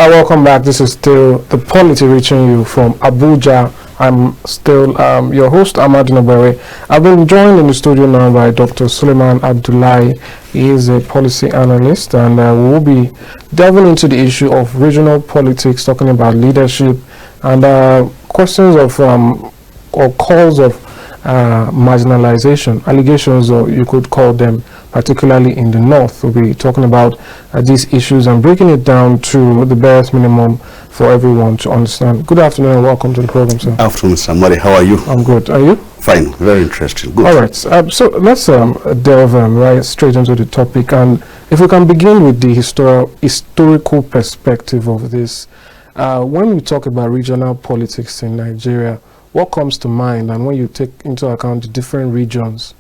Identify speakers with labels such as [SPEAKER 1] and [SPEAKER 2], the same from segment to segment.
[SPEAKER 1] Welcome back. This is still the Polity reaching you from Abuja. I'm still your host, Amadin Ogbewe. I've been joined in the studio now by Dr. Sulaiman Abdullahi. He is a policy analyst, and we will be delving into the issue of regional politics, talking about leadership and questions of or calls of marginalization, allegations, or you could call them, particularly in the north. We'll be talking about these issues and breaking it down to the barest minimum for everyone to understand. Good afternoon and welcome to the program, sir.
[SPEAKER 2] Afternoon, Samari. How are you?
[SPEAKER 1] I'm good. Are you?
[SPEAKER 2] Fine. Very interesting. Good.
[SPEAKER 1] All right. So let's delve right straight into the topic, and if we can begin with the historical perspective of this. When we talk about regional politics in Nigeria, what comes to mind, and when you take into account the different regions?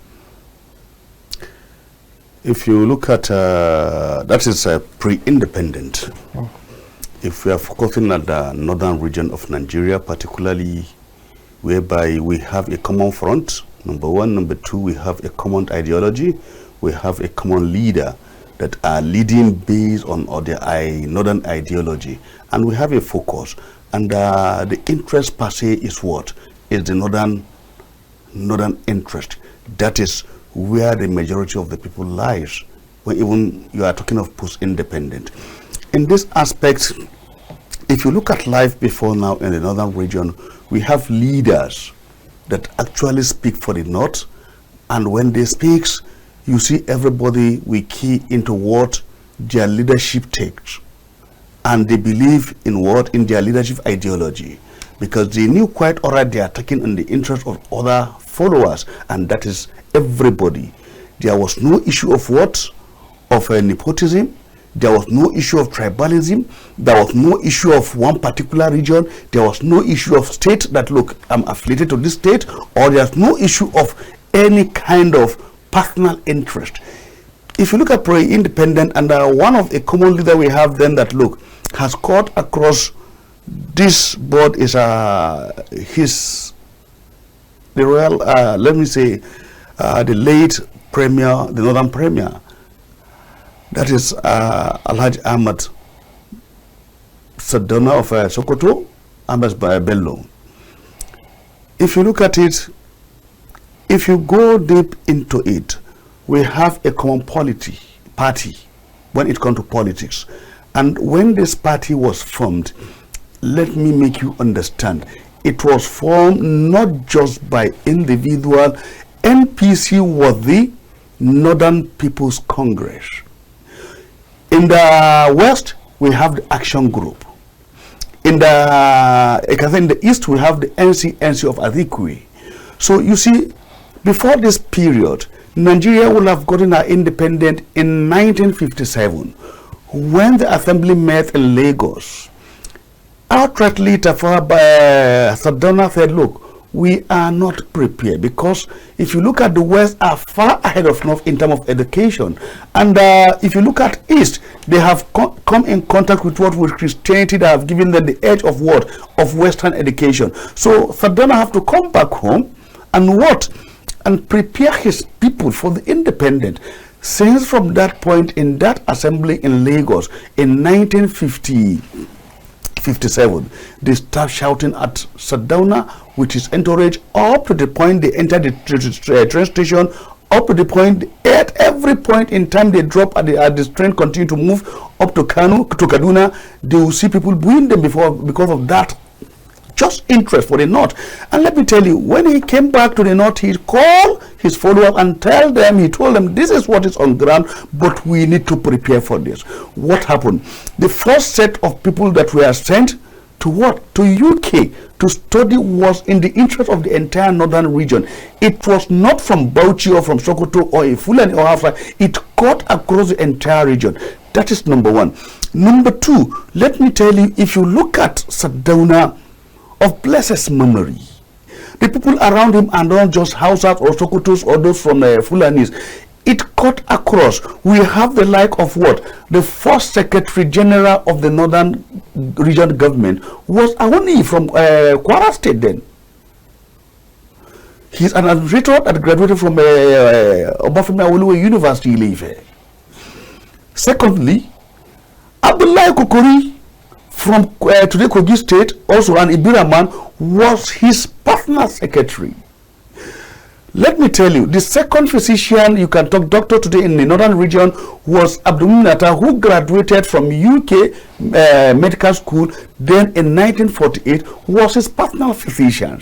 [SPEAKER 2] If you look at that is pre-independent. Oh. If we are focusing at the northern region of Nigeria, particularly whereby we have a common front, number one. Number two, we have a common ideology. We have a common leader that are leading based on their northern ideology. And we have a focus. And the interest per se is what? Is the northern interest. That is where the majority of the people lies, when even you are talking of post-independent. In this aspect, if you look at life before now in the northern region, we have leaders that actually speak for the north, and when they speak, you see everybody will key into what their leadership takes, and they believe in what? In their leadership ideology, because they knew quite all right they are taking in the interest of other followers, and that is everybody. There was no issue of what? Of nepotism. There was no issue of tribalism. There was no issue of one particular region. There was no issue of state that, look, I'm affiliated to this state, or there's no issue of any kind of personal interest. If you look at pre-independent, and one of the common leader we have then that, look, has cut across this board is the royal, let me say, the late premier, the northern premier, that is Alhaji Ahmad Sadona of Sokoto, Ahmed Bello. If you look at it, if you go deep into it, we have a common party when it comes to politics. And when this party was formed, let me make you understand, it was formed not just by individual. NPC was the Northern People's Congress. In the West, we have the Action Group. In the East, we have the NC of Adikwe. So you see, before this period, Nigeria would have gotten our independence in 1957, when the assembly met in Lagos. Outrightly, Sadona said, look, we are not prepared, because if you look at the West, are far ahead of North in terms of education, and if you look at East, they have come in contact with what with Christianity that have given them the edge of what? Of Western education. So Sadona have to come back home and what? And prepare his people for the independence. Since from that point in that assembly in Lagos in 1957, they start shouting at Sadona, which is encouraged up to the point they enter the train station, up to the point at every point in time they drop at the train continue to move up to Kaduna, they will see people booing them because of that just interest for the north. And let me tell you, when he came back to the north, he called his followers and he told them this is what is on ground, but we need to prepare for this. What happened? The first set of people that were sent to what? To UK to study was in the interest of the entire northern region. It was not from Bauchi or from Sokoto or a Fulani or Afra. It cut across the entire region. That is number one. Number two, let me tell you, if you look at Sadona of blessed memory, the people around him are not just Hausas or Sokotos or those from Fulanis. It cut across. We have the like of what? The first Secretary General of the Northern Region government was Awoni from Kwara State then. He's an administrator that graduated from Obafemi Awolowo University, Ile-Ife. Secondly, Abdullahi from today Kogi State, also an Ibira man, was his personal secretary. Let me tell you, the second physician you can talk doctor today in the northern region was Abdullahi, who graduated from UK medical school then in 1948, was his personal physician.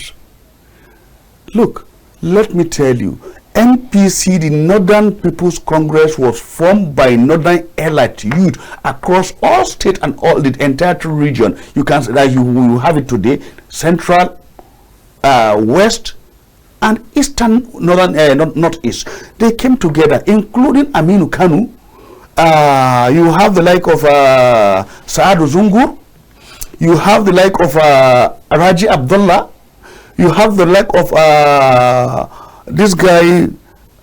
[SPEAKER 2] Look, let me tell you, NPC, the Northern People's Congress, was formed by Northern elite youth across all states and all the entire region. You can say that you have it today, central, west, and eastern, northern, northeast. They came together, including Aminu Kanu. You have the like of Saadu Zungur. You have the like of Raji Abdullah. You have the like of this guy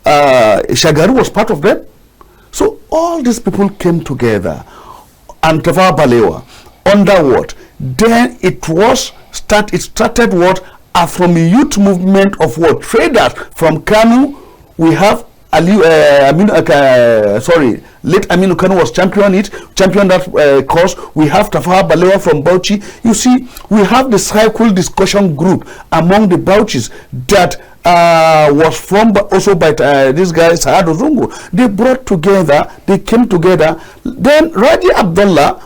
[SPEAKER 2] Shagaru was part of them. So all these people came together, and Tafawa Balewa under what? Then it started what? From a youth movement of what? Traders from Kanu. We have late Aminu Kanu was champion that cause. We have Tafawa Balewa from Bauchi. You see, we have the cycle discussion group among the Bauchis that was formed also by this guy Saadu Zungu. They brought together, they came together. Then Raji Abdullah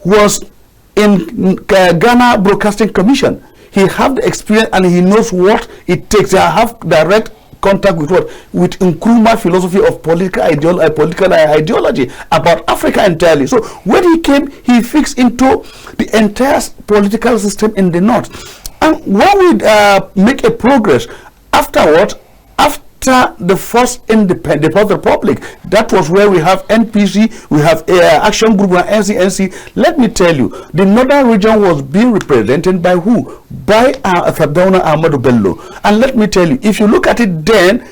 [SPEAKER 2] was in Ghana Broadcasting Commission. He have the experience and he knows what it takes. I have direct contact with what? With Nkrumah philosophy of political ideology about Africa entirely. So when he came, he fixed into the entire political system in the north. And when we make a progress, afterward, after the first independent republic, that was where we have NPC, we have Action Group, and NCNC. Let me tell you, the northern region was being represented by who? By Sardauna Ahmadu Bello. And let me tell you, if you look at it then,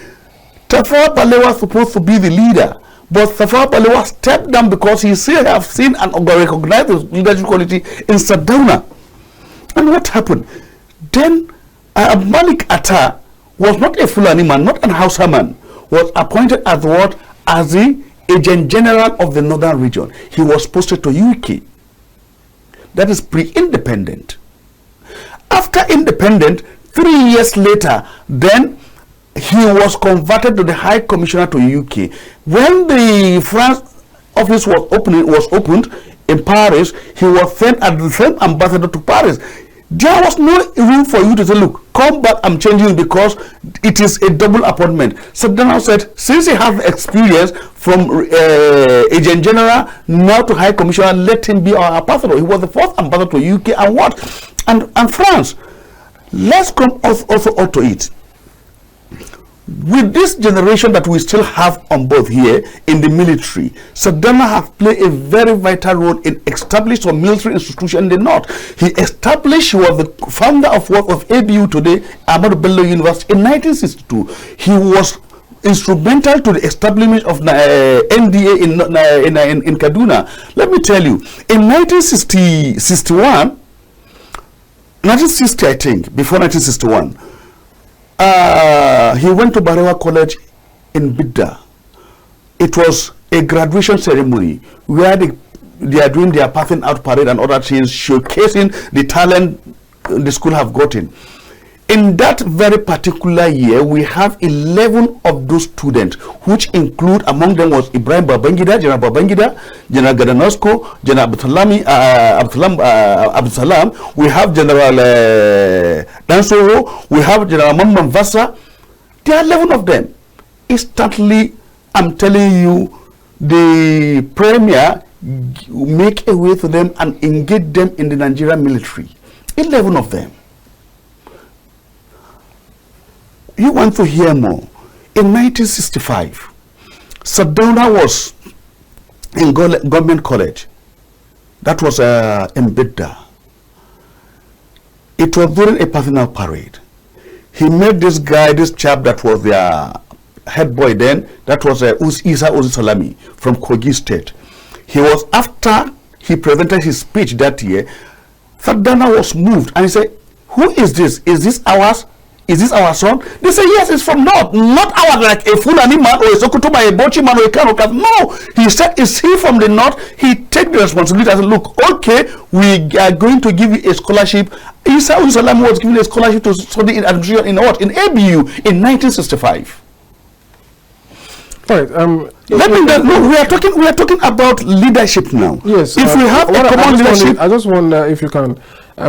[SPEAKER 2] Tafawa Balewa was supposed to be the leader, but Tafawa Balewa stepped down because he still have seen and recognized his leadership quality in Sardauna. And what happened? Then Malik Atta was not a Fulani man, not an Hausa man, was appointed as what? As the Agent General of the Northern Region. He was posted to UK. That is pre-independent. After independent, 3 years later, then he was converted to the High Commissioner to UK. When the France office was opened in Paris, he was sent as the same ambassador to Paris. There was no room for you to say, look, come back, I'm changing you because it is a double appointment. So then I said, since he has experience from Agent General now to High Commissioner, let him be our ambassador. He was the first ambassador to UK and what? And France. Let's come also to it. With this generation that we still have on board here in the military, Sardauna has played a very vital role in establishing a military institution in the north. He was the founder of ABU today, Ahmadu Bello University, in 1962. He was instrumental to the establishment of NDA in Kaduna. Let me tell you, in 1960, I think, before 1961, he went to Barewa College in Bidda. It was a graduation ceremony where they are doing their passing out parade and other things, showcasing the talent the school have gotten. In that very particular year, we have 11 of those students, which include, among them was Ibrahim Babangida, General Babangida, General Gadanosko, General Abdusalam, we have General Dansoro, we have General Mamman Vasa. There are 11 of them. Instantly, I'm telling you, the premier make a way to them and engage them in the Nigerian military. 11 of them. You want to hear more? In 1965, Sardauna was in government college. That was in Bidda. It was during a personal parade. He met this chap that was their head boy then. That was Isa Uzi Salami from Kogi State. He was, after he presented his speech that year, Sardauna was moved and he said, who is this? Is this ours? Is this our son? They say, yes, it's from North. Not our, like a Fulani man or a Sokoto man, a Bochi man or a Kano. No. He said, is he from the North? He take the responsibility and say, look, okay, we are going to give you a scholarship. Sulaiman was given a scholarship to study in administration in what? In ABU in 1965.
[SPEAKER 1] All right.
[SPEAKER 2] We are talking about leadership now.
[SPEAKER 1] Yes.
[SPEAKER 2] If we have a common leadership,
[SPEAKER 1] I just wonder if you can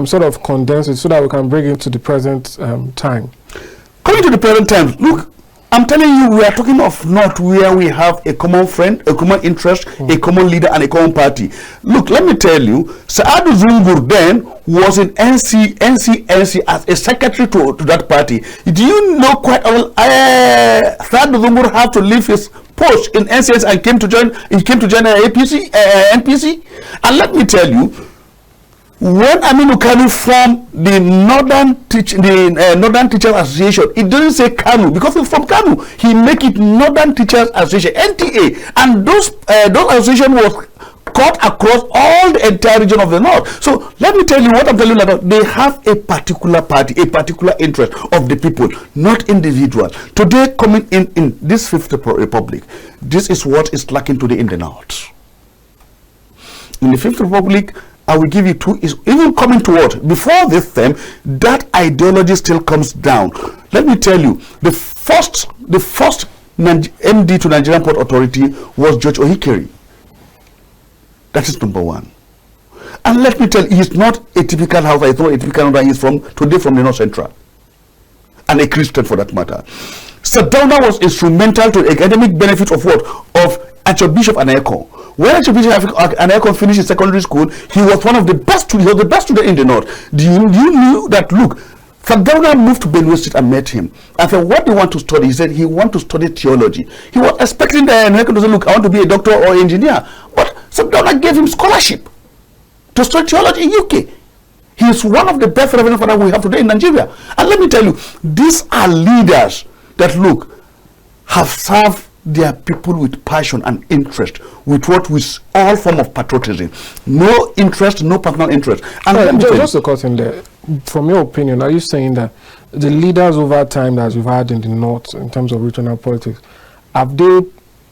[SPEAKER 1] sort of condense it so that we can bring it to the present time.
[SPEAKER 2] Coming to the present time, look, I'm telling you, we are talking of North, where we have a common friend, a common interest, a common leader, and a common party. Look, let me tell you, Saadu Zungur then was in NCNC as a secretary to that party. Do you know quite well? Saadu Zungur had to leave his post in NCNC and came to join NPC. And let me tell you, when Aminu Kanu formed the Northern Teachers Association, it doesn't say Kanu because it's from Kanu. He make it Northern Teachers Association (NTA), and those association was cut across all the entire region of the North. So let me tell you what I'm telling you about. They have a particular party, a particular interest of the people, not individual. Today, coming in this Fifth Republic, this is what is lacking today in the North. In the Fifth Republic, I will give you two, is even coming to what? Before this time, that ideology still comes down. Let me tell you, the first MD to Nigerian Port Authority was George Ohikere. That is number one. And let me tell you, he's not a typical Hausa, he's not a typical Hausa, he's from the North Central. And a Christian for that matter. Sardauna was instrumental to the academic benefit of what? Of Archbishop Aneko. When Archbishop Aneko finished his secondary school, he was one of the best students, he was the best student in the North. You knew that, look, Sardauna moved to Benue State and met him. I said, what do you want to study? He said he want to study theology. He was expecting that Aneko to say, look, I want to be a doctor or engineer. But Sardauna gave him scholarship to study theology in UK. He is one of the best reverend fathers we have today in Nigeria. And let me tell you, these are leaders that, look, have served their people with passion and interest, with what with all form of patriotism. No interest, no personal interest. And
[SPEAKER 1] just a question there. From your opinion, are you saying that the leaders over time that we've had in the North in terms of regional politics, have they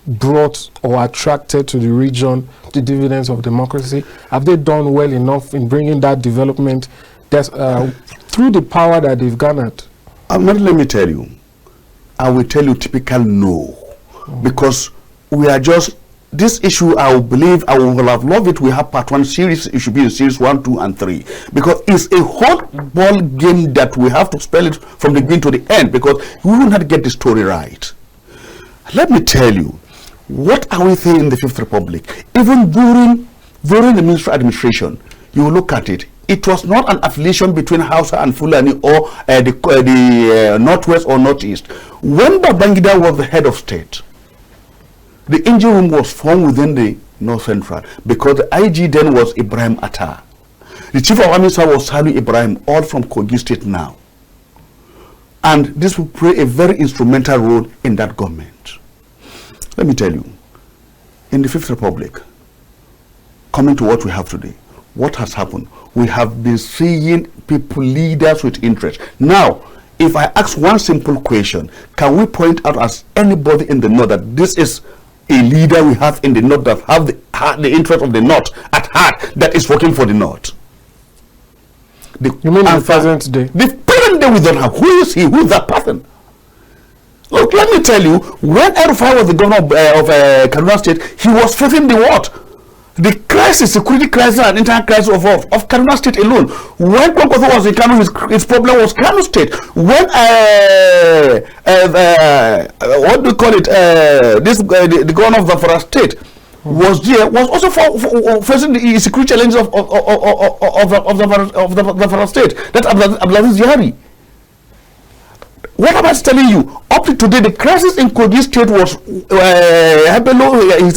[SPEAKER 1] brought or attracted to the region the dividends of democracy? Have they done well enough in bringing that development through the power that they've garnered?
[SPEAKER 2] Let me tell you, I will tell you typical no. Because we are just, this issue, I believe I will have loved it. We have part 1 series, it should be in series 1, 2, and 3. Because it's a whole ball game that we have to spell it from the beginning to the end, because we will not get the story right. Let me tell you, what are we saying in the Fifth Republic? Even during the ministerial administration, you look at it, it was not an affiliation between Hausa and Fulani or the Northwest or Northeast. When Babangida was the head of state, the engine room was formed within the North Central because the IG then was Ibrahim Atta. The chief of army staff was Salu Ibrahim, all from Kogi State now. And this will play a very instrumental role in that government. Let me tell you, in the Fifth Republic, coming to what we have today, what has happened? We have been seeing people, leaders with interest. Now, if I ask one simple question, can we point out as anybody in the North that this is a leader we have in the North that have the interest of the North at heart, that is working for the North?
[SPEAKER 1] You mean the present day?
[SPEAKER 2] The present day we don't have. Who is he? Who is that person? Look, let me tell you, when El-Rufai was the governor of Kaduna State, he was facing the what? The crisis, security crisis and internal crisis of Kaduna State alone. When Kwankwaso was in Kano, his problem was Kano State. When what do you call it? The governor of Zamfara State was there, was also facing the security challenges of Zamfara State. That's Abdullahi Ziyari. What am I telling you? Up to today, the crisis in Kogi State was His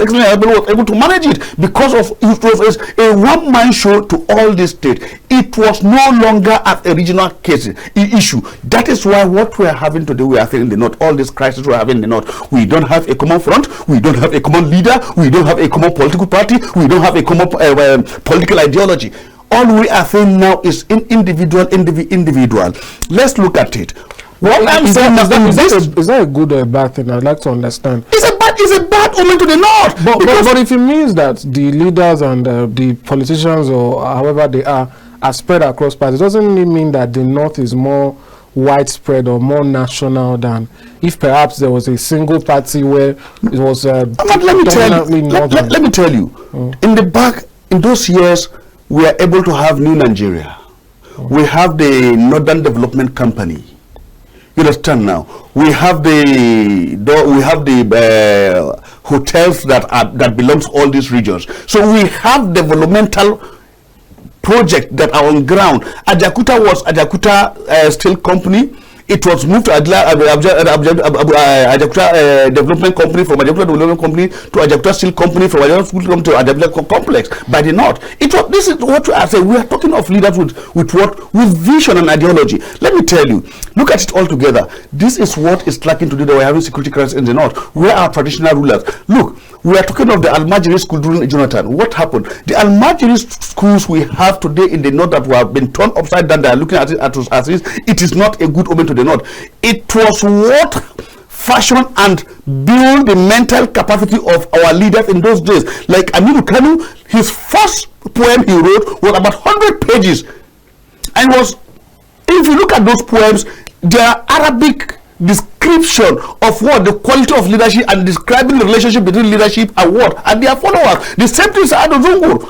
[SPEAKER 2] Excellency Hebelo was able to manage it because of it was a one-man show to all the state. It was no longer a regional case issue. That is why what we are having today, we are facing in the North. All these crises we are having in the North. We don't have a common front. We don't have a common leader. We don't have a common political party. We don't have a common political ideology. All we are saying now is individual. Let's look at it. What I'm saying
[SPEAKER 1] is that a good or a bad thing? I'd like to understand.
[SPEAKER 2] It's a bad omen to the north.
[SPEAKER 1] But if it means that the leaders and the politicians, or however they are spread across parties, doesn't it mean that the north is more widespread or more national than if perhaps there was a single party where it was
[SPEAKER 2] let me tell you, in those years we are able to have New Nigeria. We have the Northern Development Company. You understand now? We have the hotels that belong to all these regions. So we have developmental projects that are on ground. Ajakuta was Ajakuta Steel Company. It was moved to Ajakuta Development Company, from Ajakuta Development Company to Ajakuta Steel Company, from Ajakuta Steel Company to Ajakuta Complex by the north. This is what I say. We are talking of leaders with vision and ideology. Let me tell you, look at it all together. This is what is lacking today, that we're having security crisis in the north. Where are traditional rulers? Look, we are talking of the Al-Majiri school during Jonathan. What happened? The Al-Majiri schools we have today in the north that have been turned upside down, they are looking at it as it is not a good omen to the north. It was what fashioned and build the mental capacity of our leaders in those days. Like Aminu Kanu, his first poem he wrote was about 100 pages. And if you look at those poems, they are Arabic description of what the quality of leadership and describing the relationship between leadership and what and their followers. The same thing is Ado Zungur.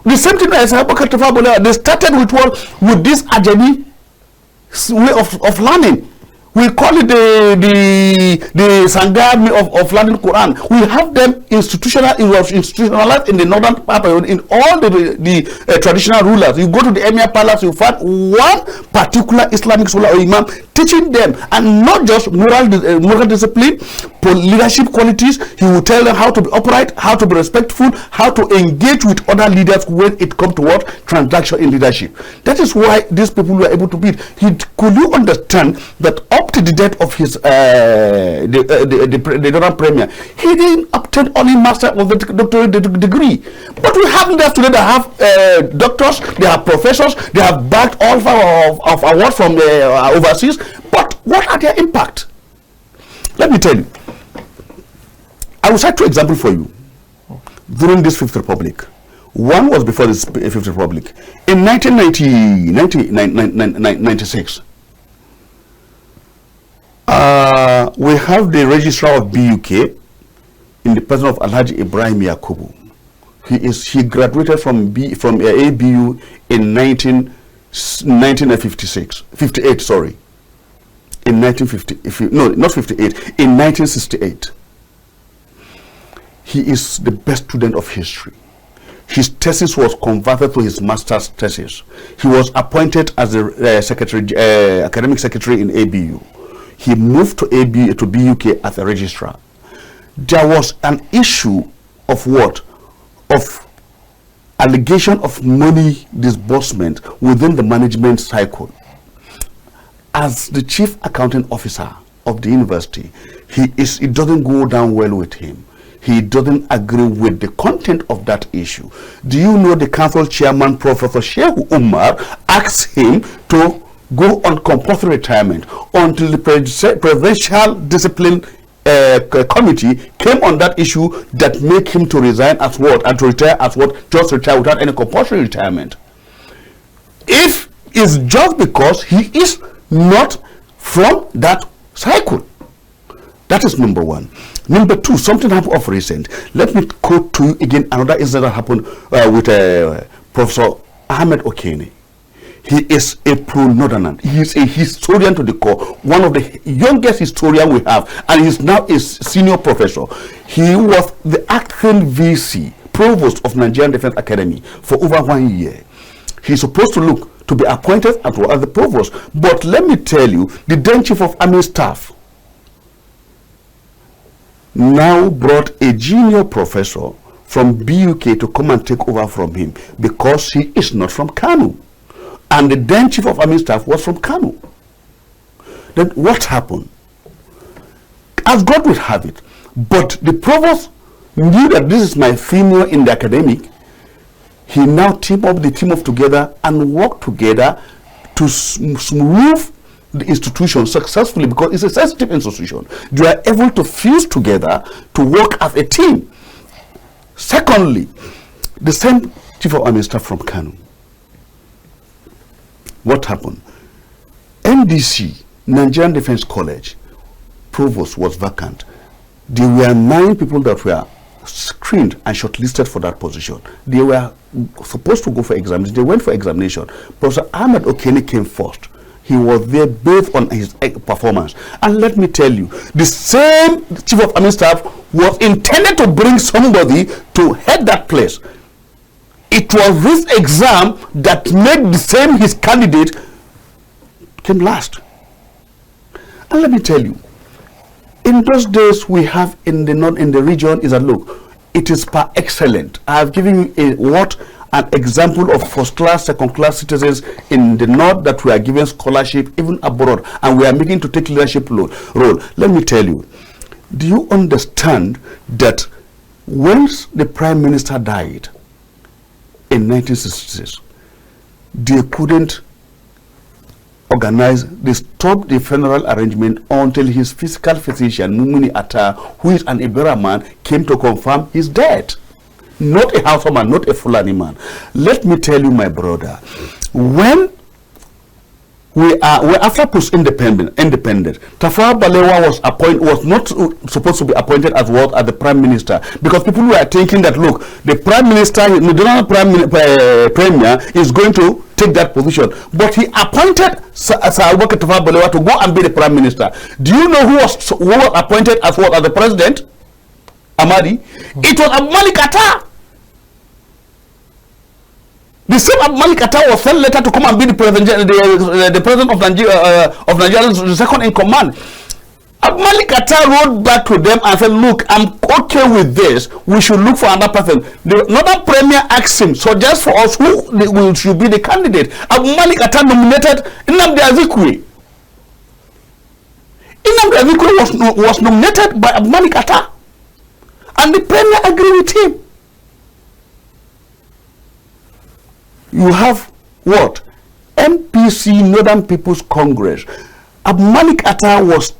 [SPEAKER 2] The same thing as they started with what? With this Ajami way of learning. We call it the Sangha of learning Quran. We have them institutionalized in the northern part, in all the traditional rulers. You go to the Emir Palace, you find one particular Islamic scholar or imam teaching them, and not just moral discipline, leadership qualities. He will tell them how to be upright, how to be respectful, how to engage with other leaders when it comes to what? Transaction in leadership. That is why these people were able to beat. Could you understand that up to the death of his the Donald Premier, he didn't obtain only master of the doctorate degree? But we have leaders today that have doctors, they have professors, they have backed all of awards from overseas. But what are their impact? Let me tell you. I will cite two examples for you during this Fifth Republic. One was before this Fifth Republic. In 1996, we have the registrar of BUK in the person of Alhaji Ibrahim Yakubu. He graduated from ABU in 1958, sorry. In 1950, no, not 58, in 1968. He is the best student of history. His thesis was converted to his master's thesis. He was appointed as the academic secretary in ABU. He moved to BUK as a registrar. There was an issue of what? Of allegation of money disbursement within the management cycle. As the chief accounting officer of the university, it doesn't go down well with him. He doesn't agree with the content of that issue. Do you know the council chairman, Professor Shehu Umar, asked him to go on compulsory retirement until the presidential discipline committee came on that issue that made him to resign as what and to retire as what, just retire without any compulsory retirement. If it's just because he is not from that cycle. That is number one. Number two, something happened of recent. Let me quote to you again another incident that happened with Professor Ahmed Okene. He is a pro-northerner. He is a historian to the core, one of the youngest historians we have, and he is now a senior professor. He was the acting VC, provost of Nigerian Defense Academy for over 1 year. He's supposed to be appointed as the provost. But let me tell you, the then chief of army staff now brought a junior professor from BUK to come and take over from him because he is not from Kano. And the then chief of army staff was from Kano. Then what happened? As God would have it, but the provost knew that this is my female in the academic. He now team up together and work together to smooth the institution successfully because it's a sensitive institution. They are able to fuse together to work as a team. Secondly, the same Chief of Army Staff from Kano. What happened? NDC, Nigerian Defense College, provost was vacant. There were 9 people that were screened and shortlisted for that position. They were supposed to go for examination. They went for examination. Professor Ahmed Okene came first. He was there based on his performance. And let me tell you, the same Chief of Army Staff was intended to bring somebody to head that place. It was this exam that made the same his candidate came last. And let me tell you, in those days we have in the region is that look, it is par excellent. I have given you an example of first class, second class citizens in the north that we are given scholarship even abroad, and we are making to take leadership role. Let me tell you, do you understand that once the Prime Minister died in 1966, they couldn't organize, they stopped the funeral arrangement until his physical physician, Mumuni Atta, who is an Ibera man, came to confirm his death. Not a Hausa man, not a Fulani man. Let me tell you, my brother, when we're after post-independent, Tafawa Balewa was not supposed to be appointed as the Prime Minister, because people were thinking that look, the Prime Minister, the Premier is going to take that position, but he appointed Sir Abubakar Tafawa Balewa to go and be the Prime Minister. Do you know who was appointed as the President? Amadin. It was Abdullahi Qatar. The same Abdullahi Qatar was sent later to come and be the president of Nigeria, the second in command. Abdullahi Qatar wrote back to them and said, look, I'm okay with this. We should look for another person. Another premier asked him, suggest for us who should be the candidate. Abdullahi Qatar nominated Nnamdi Azikiwe. Nnamdi Azikiwe was nominated by Abdullahi Qatar. And the premier agreed with him. You have what? MPC, Northern People's Congress. Abdullahi Qatar was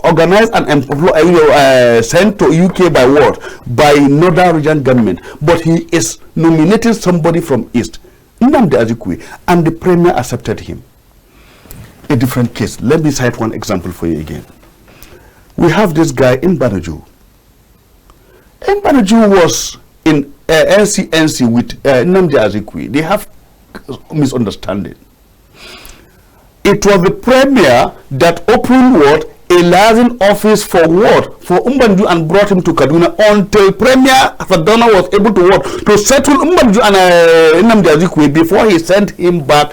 [SPEAKER 2] organized and sent to UK by what? By Northern Region government. But he is nominating somebody from East, Nnamdi Azikiwe, and the premier accepted him. A different case. Let me cite one example for you again. We have this guy in Banaju. Banaju was in LCNC with Nnamdi Azikiwe. They have misunderstanding. It was the premier that opened a liaison office for Banaju and brought him to Kaduna until Premier Sadona was able to settle Banaju and Nnamdi Azikiwe before he sent him back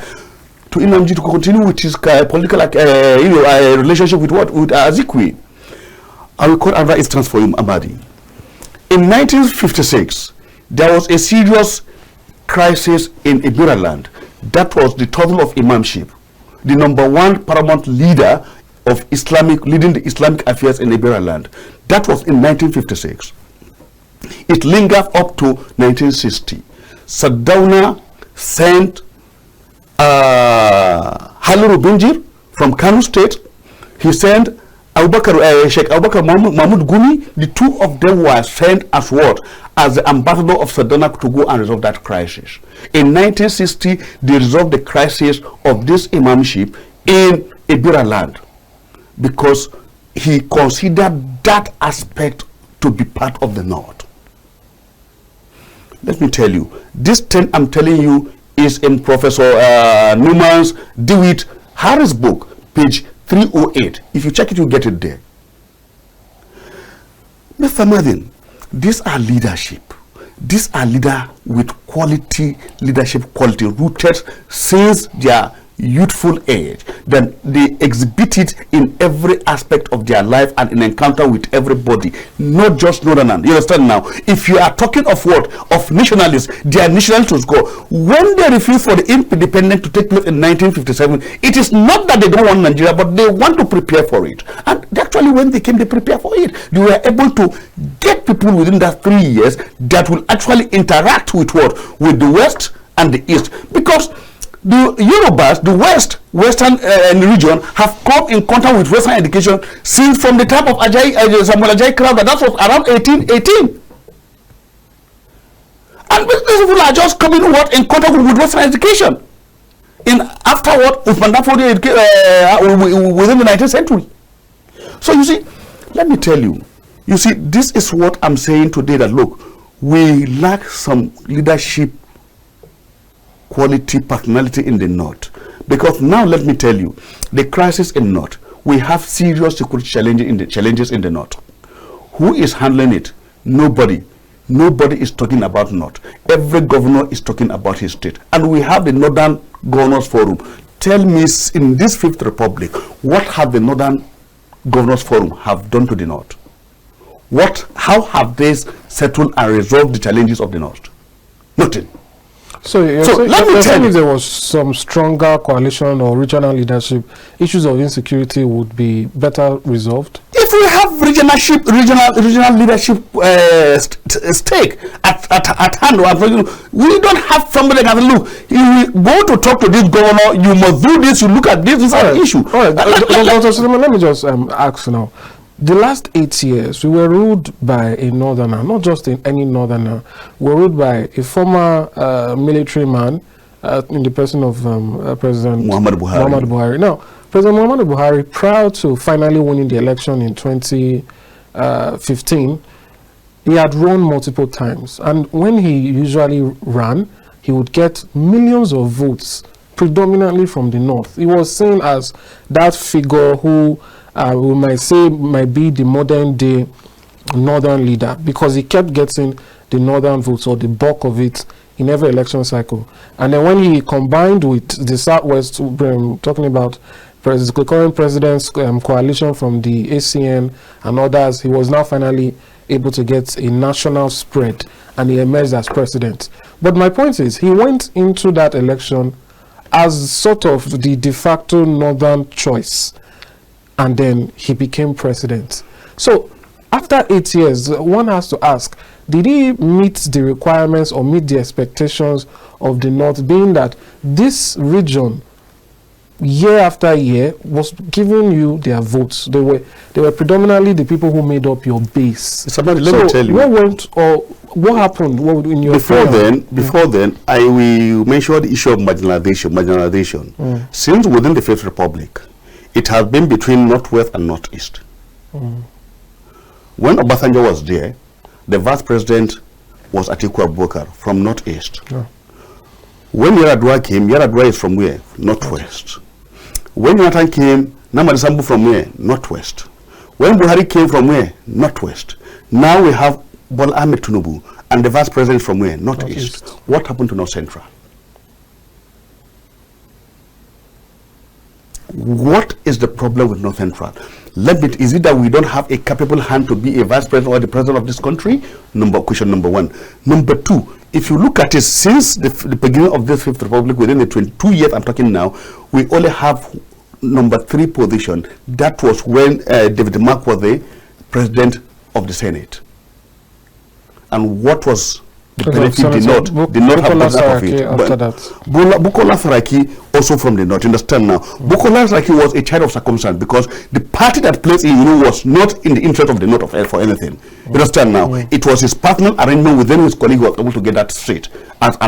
[SPEAKER 2] to Nnamdi to continue with his political relationship with Azikiwe. I will quote another instance for him, Amadin. In 1956, there was a serious crisis in Ibera land. That was the turtle of imamship. The #1 paramount leader of leading the Islamic affairs in Ibera land. That was in 1956. It lingered up to 1960. Sardauna sent Haliru Benjir from Kano State. He sent Sheikh Abubakar Mahmoud Gumi. The two of them were sent as as the ambassador of Sardauna to go and resolve that crisis. In 1960, they resolved the crisis of this imamship in Ibera land because he considered that aspect to be part of the North. Let me tell you, this thing I'm telling you is in Professor Newman's DeWitt Harris book, page 308. If you check it, you'll get it there. Mr. Amadin, these are leadership. These are leaders with quality, leadership quality, rooted since their youthful age. Then they exhibit it in every aspect of their life and in encounter with everybody, not just Northerners. You understand now? If you are talking of of nationalists, they are nationalists go. When they refused for the independence to take place in 1957, it is not that they don't want Nigeria, but they want to prepare for it. And actually, when they came, they prepared for it. They were able to get people within that 3 years that will actually interact with with the West and the East. Because The Yorubas, the Western region, have come in contact with Western education since from the time of Samuel Ajayi Crowther. That was around 1818. And these people are just coming in contact with Western education. Afterward, within the 19th century. So you see, let me tell you, this is what I'm saying today, that look, we lack some leadership quality, personality in the North. Because now let me tell you, the crisis in North, we have serious security challenges in the North. Who is handling it? Nobody. Nobody is talking about North. Every governor is talking about his state. And we have the Northern Governors Forum. Tell me, in this Fifth Republic, what have the Northern Governors Forum have done to the North? How have they settled and resolved the challenges of the North? Nothing.
[SPEAKER 1] So let me tell you, if there was some stronger coalition or regional leadership, issues of insecurity would be better resolved.
[SPEAKER 2] If we have regional leadership stake at hand, we don't have somebody that can look. You go to talk to this governor. You must do this. You look at this. This is an issue.
[SPEAKER 1] All right, Dr. Sulaiman, let me just ask now. The last 8 years, we were ruled by a northerner, not just any northerner. We were ruled by a former military man in the person of President
[SPEAKER 2] Muhammad
[SPEAKER 1] Buhari. Now, President Muhammad Buhari, prior to finally winning the election in 2015, he had run multiple times. And when he usually ran, he would get millions of votes, predominantly from the north. He was seen as that figure who we might say might be the modern day northern leader, because he kept getting the northern votes, or the bulk of it, in every election cycle. And then when he combined with the Southwest, talking about the current president's coalition from the ACN and others, he was now finally able to get a national spread, and he emerged as president. But my point is, he went into that election as sort of the de facto northern choice, and then he became president. So after 8 years, one has to ask, did he meet the requirements or meet the expectations of the North, being that this region, year after year, was giving you their votes? They were predominantly the people who made up your base.
[SPEAKER 2] Let me tell you.
[SPEAKER 1] What happened in your
[SPEAKER 2] Before then, I will mention the issue of marginalization. Since within the Fifth Republic, it has been between Northwest and Northeast. When Obasanjo was there, the vice president was Atiku Abubakar from Northeast. When Yar'Adua came, Yar'Adua is from where? Northwest. When Jonathan came, Namadi Sambu from where? Northwest. When Buhari came, from where? Northwest. Now we have Bola Ahmed Tinubu, and the vice president from where? Northeast. What happened to North Central? What is the problem with North Central? Is it that we don't have a capable hand to be a vice president or the president of this country? Question number one. Number two, if you look at it, since the beginning of this Fifth Republic, within the 22 years I'm talking now, we only have number 3 position. That was when David Mark was the president of the Senate. And what was the benefit did not have much of it. Bukola Saraki also from the North. You understand now? Bukola Saraki was a child of circumstance, because the party that placed him was not in the interest of the North for anything. You understand now? It was his personal arrangement within his colleague who was able to get that straight. As a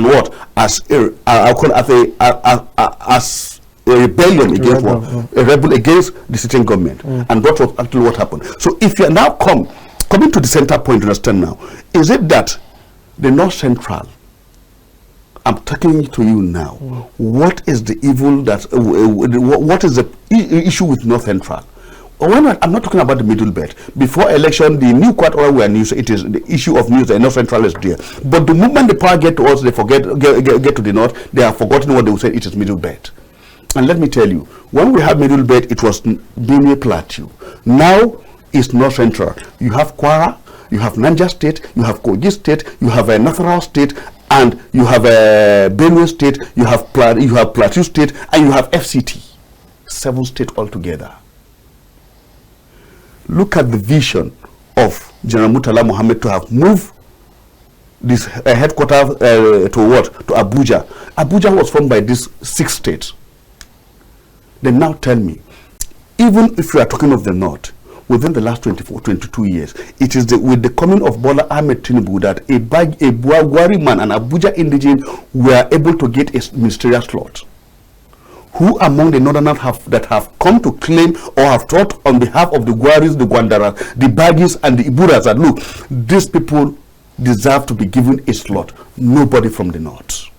[SPEAKER 2] rebellion against a rebel against the sitting government. And that was actually what happened. So if you are now coming to the center point, you understand now, is it that the North Central, I'm talking to you now, what is the evil that, what is the issue with North Central? I'm not talking about the middle belt. Before election, the new quite all were news, it is the issue of news, the North Central is there. But the moment the power get to us, they get to the North, they have forgotten what they will say, it is middle belt. And let me tell you, when we have middle belt, it was Benue Plateau. Now it's North Central. You have Kwara, you have Niger State, you have Kogi State, you have a Nasarawa State, and you have a Benue State, you have Plateau State, and you have FCT. 7 states altogether. Look at the vision of General Murtala Mohammed to have moved this headquarters to what? To Abuja. Abuja was formed by these 6 states. Then now tell me, even if you are talking of the North, within the last 22 years, it is with the coming of Bola Ahmed Tinubu that a Gwari man and Abuja indigene were able to get a ministerial slot. Who among the Northerners that have come to claim or have taught on behalf of the Gwaris, the Gwandaras, the Bagis, and the Iburas that, look, these people deserve to be given a slot? Nobody from the North.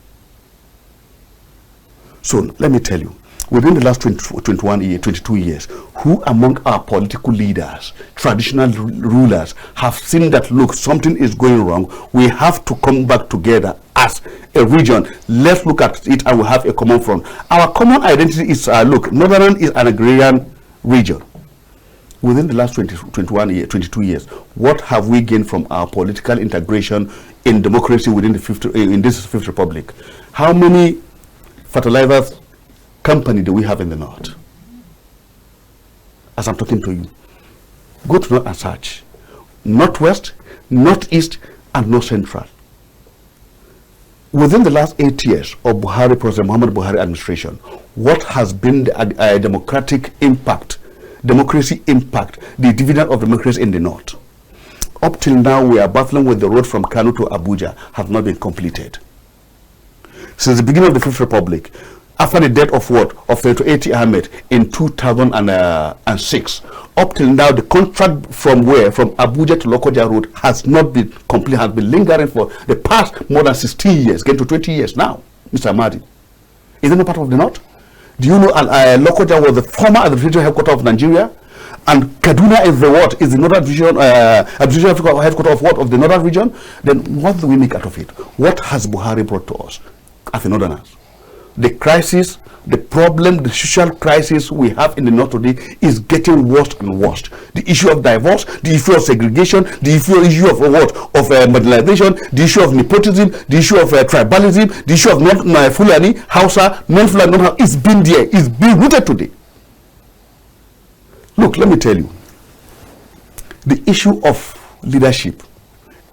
[SPEAKER 2] So let me tell you, within the last 22 years, who among our political leaders, traditional rulers, have seen that, look, something is going wrong, we have to come back together as a region, let's look at it and we have a common front. Our common identity is, look, Northern is an agrarian region. Within the last 22 years, what have we gained from our political integration in democracy within the in this Fifth Republic? How many fertilizers company do we have in the North? As I'm talking to you, go to North and search. Northwest, Northeast, and North Central. Within the last 8 years of President Muhammad Buhari administration, what has been the democratic impact, democracy impact, the dividend of democracy in the North? Up till now, we are battling with the road from Kano to Abuja have not been completed. Since the beginning of the Fifth Republic, after the death of what? Of Senator A.T. Ahmed in 2006, up till now, the contract from where? From Abuja to Lokoja Road has not been complete, has been lingering for the past more than 16 years, getting to 20 years now, Mr. Amadin. Is it not part of the North? Do you know Lokoja was the former administrative headquarters of Nigeria? And Kaduna is the what? Is the northern region, administrative headquarters of what? Of the northern region? Then what do we make out of it? What has Buhari brought to us as the Northerners? The crisis, the problem, the social crisis we have in the North today is getting worse and worse. The issue of divorce, the issue of segregation, the issue of what? Of marginalization, the issue of nepotism, the issue of tribalism, the issue of non-Fulani, Hausa, non-Fulani, non-Hausa, it's been there, it's being rooted today. Look, let me tell you, the issue of leadership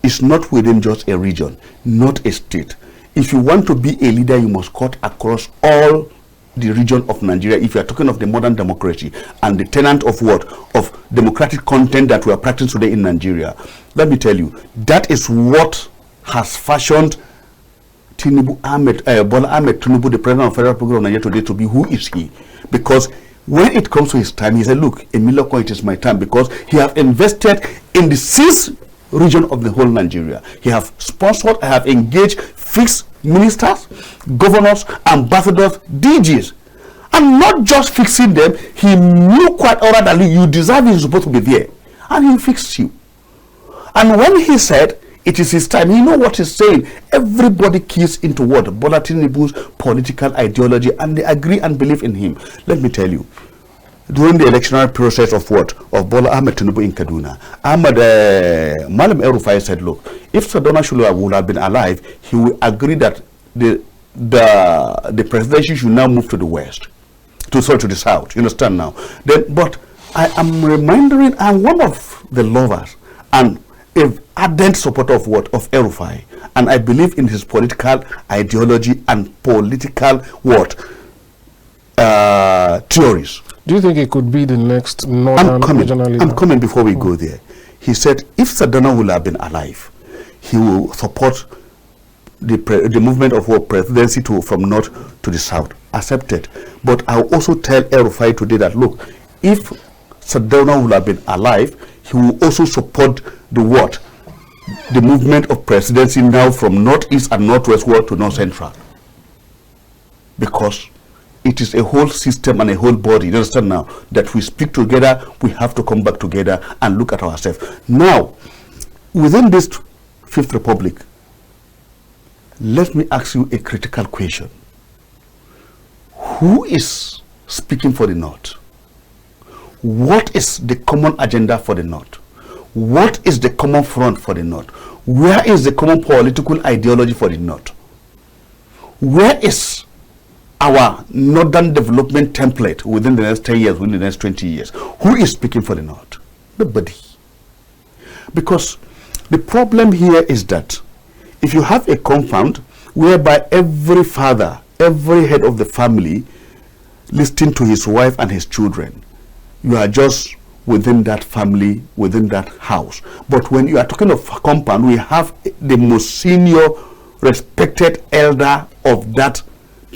[SPEAKER 2] is not within just a region, not a state. If you want to be a leader, you must cut across all the region of Nigeria. If you are talking of the modern democracy and the tenant of what? Of democratic content that we are practicing today in Nigeria. Let me tell you, that is what has fashioned Bola Ahmed Tinubu, the president of Federal Republic of Nigeria today, to be who is he. Because when it comes to his time, he said, look, Emiloko, it is my time, because he has invested in the 6th region of the whole Nigeria. He have sponsored, I have engaged fixed ministers, governors, ambassadors, DGs, and not just fixing them. He knew quite all right that you deserve it, you're supposed to be there, and he fixed you. And when he said it is his time, he know what he's saying. Everybody keys into what? Bola Tinubu's political ideology, and they agree and believe in him. Let me tell you, during the electoral process of what? Of Bola Ahmed Tinubu in Kaduna, Malam El-Rufai said, look, if Sadona Shula would have been alive, he would agree that the presidency should now move to the west, to the south. You understand now? But I am reminding, I'm one of the lovers and an ardent supporter of what? Of El-Rufai. And I believe in his political ideology and political what? Theories.
[SPEAKER 1] Do you think it could be the next northern regional leader? I'm
[SPEAKER 2] coming before we go there. He said if Sadona would have been alive, he will support the movement of what? Presidency from north to the south. Accepted. But I'll also tell El-Rufai today that, look, if Sadona would have been alive, he will also support the what? The movement of presidency now from northeast and northwest world to north central. Because it is a whole system and a whole body. You understand now? That we speak together, we have to come back together and look at ourselves. Now, within this Fifth Republic, let me ask you a critical question. Who is speaking for the North? What is the common agenda for the North? What is the common front for the North? Where is the common political ideology for the North? Where is our northern development template within the next 10 years, within the next 20 years? Who is speaking for the North? Nobody. Because the problem here is that if you have a compound whereby every father, every head of the family listening to his wife and his children, you are just within that family, within that house. But when you are talking of a compound, we have the most senior respected elder of that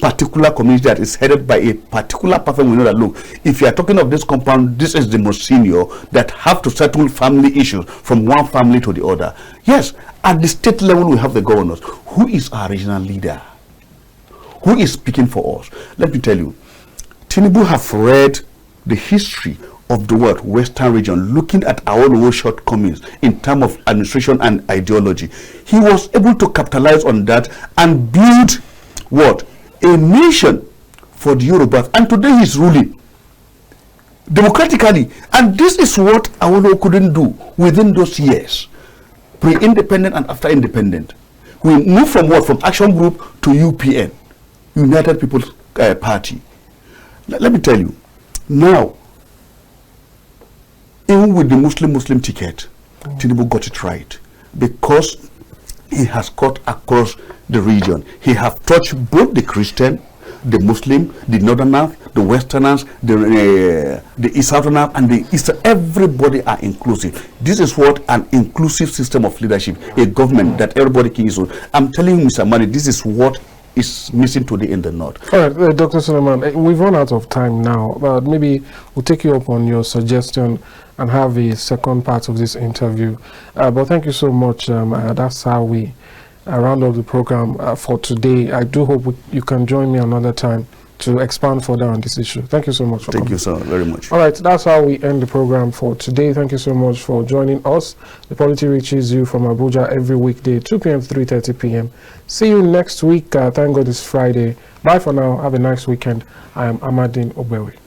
[SPEAKER 2] particular community that is headed by a particular person. We know that, look, if you are talking of this compound, this is the most senior that have to settle family issues from one family to the other. Yes, at the state level, we have the governors. Who is our regional leader? Who is speaking for us? Let me tell you, Tinubu have read the history of the world, Western region, looking at our own shortcomings in terms of administration and ideology. He was able to capitalize on that and build what? A nation for the Yorubas. And today he's ruling democratically. And this is what Awolowo couldn't do within those years, pre-independent and after independent. We moved from what? From Action Group to UPN, United People's Party. Let me tell you, now, even with the Muslim ticket, Tinubu got it right, because he has cut across the region. He have touched both the Christian, the Muslim, the Northerners, the Westerners, the Southerners, and the Eastern. Everybody are inclusive. This is what an inclusive system of leadership, a government that everybody can use. I'm telling you, Mr. Mani, this is what is missing today in the North.
[SPEAKER 1] All right, Dr. Sulaiman, we've run out of time now, but maybe we'll take you up on your suggestion and have a second part of this interview. But thank you so much. That's how we round up the program for today. I do hope you can join me another time to expand further on this issue. Thank you so much for coming.
[SPEAKER 2] Thank you so very much.
[SPEAKER 1] All right, that's how we end the program for today. Thank you so much for joining us. The Polity reaches you from Abuja every weekday, 2 p.m. to 3:30 p.m. See you next week. Thank God it's Friday. Bye for now. Have a nice weekend. I am Amadin Ogbewe.